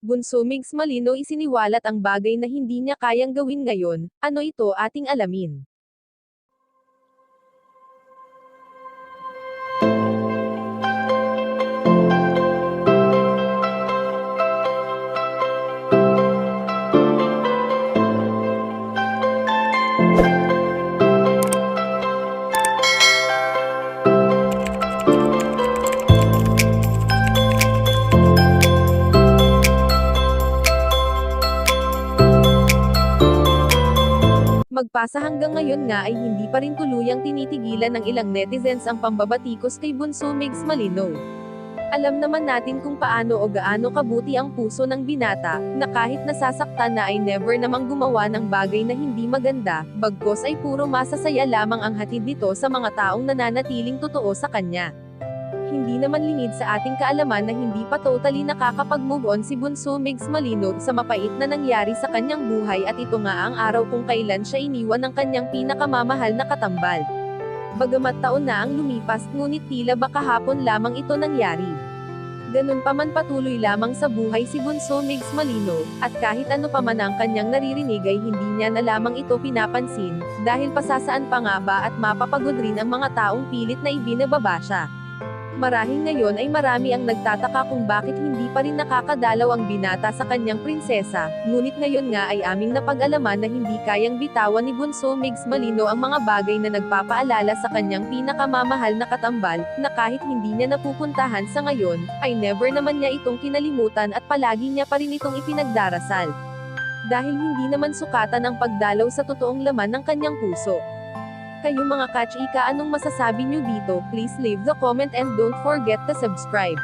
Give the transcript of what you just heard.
Bunso Migs Malino isiniwalat ang bagay na hindi niya kayang gawin ngayon. Ano ito ating alamin? Magpasa hanggang ngayon nga ay hindi pa rin tuluyang tinitigilan ng ilang netizens ang pambabatikos kay Bunso Migs Malino. Alam naman natin kung paano o gaano kabuti ang puso ng binata, na kahit nasasaktan na ay never namang gumawa ng bagay na hindi maganda, bagkus ay puro masasaya lamang ang hatid nito sa mga taong nananatiling totoo sa kanya. Hindi naman lingid sa ating kaalaman na hindi pa totally nakakapag-move on si Bunso Migs Malino sa mapait na nangyari sa kanyang buhay at ito nga ang araw kung kailan siya iniwan ng kanyang pinakamamahal na katambal. Bagamat taon na ang lumipas, ngunit tila ba kahapon lamang ito nangyari. Ganun pa man patuloy lamang sa buhay si Bunso Migs Malino, at kahit ano pa man ang kanyang naririnig ay hindi niya na lamang ito pinapansin, dahil pasasaan pa nga ba at mapapagod rin ang mga taong pilit na ibinababa siya. Marahil ngayon ay marami ang nagtataka kung bakit hindi pa rin nakakadalaw ang binata sa kanyang prinsesa, ngunit ngayon nga ay aming napag-alaman na hindi kayang bitawan ni Bunso Migs Malino ang mga bagay na nagpapaalala sa kanyang pinakamamahal na katambal, na kahit hindi niya napupuntahan sa ngayon, ay never naman niya itong kinalimutan at palagi niya pa rin itong ipinagdarasal. Dahil hindi naman sukatan ang pagdalaw sa totoong laman ng kanyang puso. Kayo mga ka-chika, anong masasabi nyo dito? Please leave the comment and don't forget to subscribe.